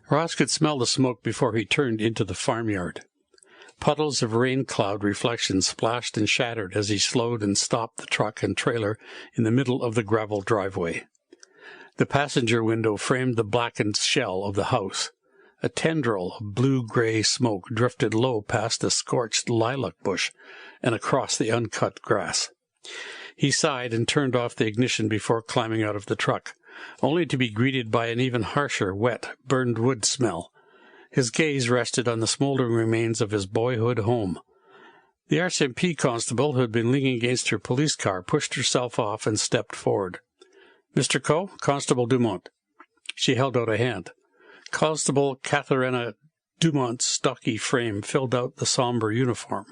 Ross could smell the smoke before he turned into the farmyard. Puddles of rain cloud reflection splashed and shattered as he slowed and stopped the truck and trailer in the middle of the gravel driveway. The passenger window framed the blackened shell of the house. A tendril of blue-gray smoke drifted low past a scorched lilac bush and across the uncut grass. He sighed and turned off the ignition before climbing out of the truck, only to be greeted by an even harsher, wet, burned wood smell. His gaze rested on the smoldering remains of his boyhood home. The RCMP constable, who had been leaning against her police car, pushed herself off and stepped forward. "Mr. Coe, Constable Dumont." She held out a hand. Constable Katharina Dumont's stocky frame filled out the somber uniform.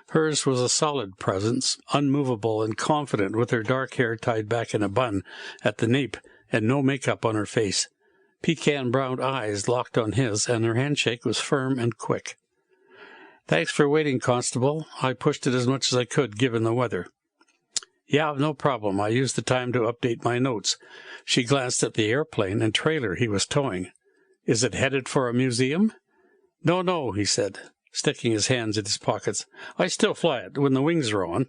Hers was a solid presence, unmovable and confident, with her dark hair tied back in a bun at the nape and no makeup on her face. Pecan-brown eyes locked on his, and her handshake was firm and quick. "Thanks for waiting, Constable. I pushed it as much as I could, given the weather." "Yeah, no problem. I used the time to update my notes." She glanced at the airplane and trailer he was towing. "Is it headed for a museum?" No, he said, sticking his hands in his pockets. "I still fly it when the wings are on.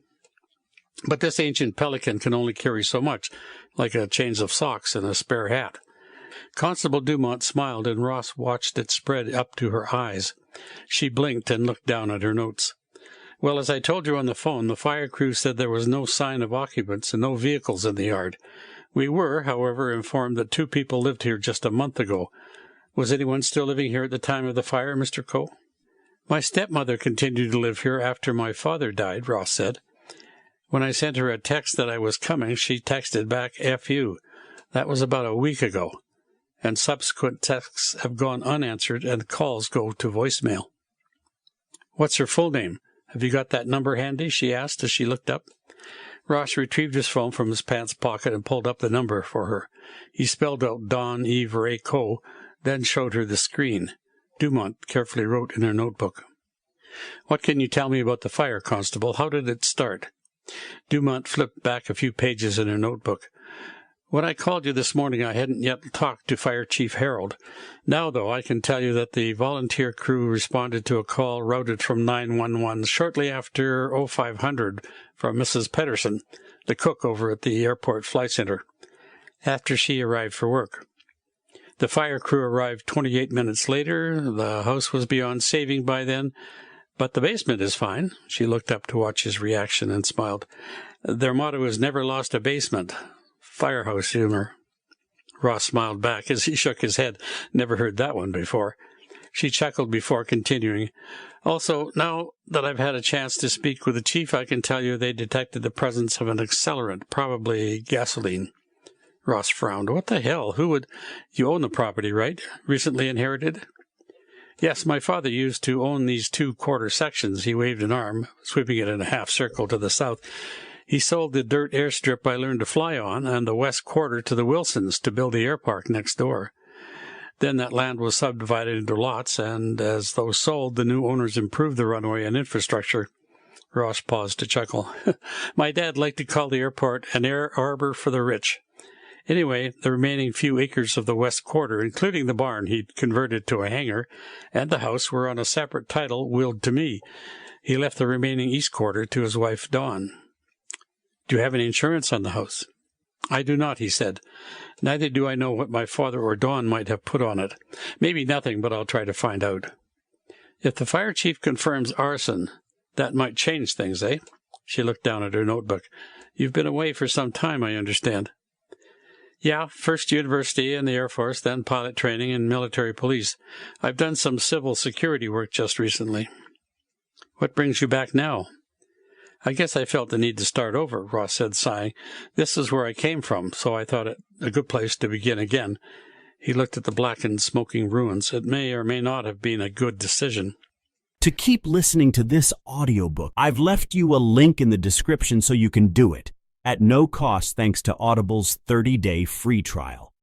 But this ancient pelican can only carry so much, like a change of socks and a spare hat." Constable Dumont smiled, and Ross watched it spread up to her eyes. She blinked and looked down at her notes. "Well, as I told you on the phone, the fire crew said there was no sign of occupants and no vehicles in the yard. We were, however, informed that 2 people lived here just a month ago. Was anyone still living here at the time of the fire, Mr. Coe?" "My stepmother continued to live here after my father died," Ross said. "When I sent her a text that I was coming, she texted back, F you. That was about a week ago. And subsequent texts have gone unanswered and calls go to voicemail." "What's her full name? Have you got that number handy?" she asked as she looked up. Ross retrieved his phone from his pants pocket and pulled up the number for her. He spelled out Dawn Eve Ray Coe, then showed her the screen. Dumont carefully wrote in her notebook. "What can you tell me about the fire, Constable? How did it start?" Dumont flipped back a few pages in her notebook. "When I called you this morning, I hadn't yet talked to Fire Chief Harold. Now, though, I can tell you that the volunteer crew responded to a call routed from 911 shortly after 0500 from Mrs. Pedersen, the cook over at the airport flight center, after she arrived for work. The fire crew arrived 28 minutes later. The house was beyond saving by then, but the basement is fine." She looked up to watch his reaction and smiled. "Their motto is never lost a basement. Firehouse humor." Ross smiled back as he shook his head. "Never heard that one before." She chuckled before continuing. "Also, now that I've had a chance to speak with the chief, I can tell you they detected the presence of an accelerant, probably gasoline." Ross frowned. "What the hell? Who would— You own the property, right? Recently inherited?" "Yes, my father used to own these 2 quarter sections." He waved an arm, sweeping it in a half circle to the south. "He sold the dirt airstrip I learned to fly on and the west quarter to the Wilsons to build the air park next door. Then that land was subdivided into lots, and as those sold, the new owners improved the runway and infrastructure." Ross paused to chuckle. "My dad liked to call the airport an air arbor for the rich. Anyway, the remaining few acres of the west quarter, including the barn he'd converted to a hangar, and the house were on a separate title willed to me. He left the remaining east quarter to his wife, Dawn." "Do you have any insurance on the house?" "I do not," he said. "Neither do I know what my father or Dawn might have put on it. Maybe nothing, but I'll try to find out." "If the fire chief confirms arson, that might change things, eh?" She looked down at her notebook. "You've been away for some time, I understand." "Yeah, first university and the Air Force, then pilot training and military police. I've done some civil security work just recently." "What brings you back now?" "I guess I felt the need to start over," Ross said, sighing. "This is where I came from, so I thought it a good place to begin again." He looked at the blackened, smoking ruins. "It may or may not have been a good decision." To keep listening to this audiobook, I've left you a link in the description so you can do it, at no cost thanks to Audible's 30-day free trial.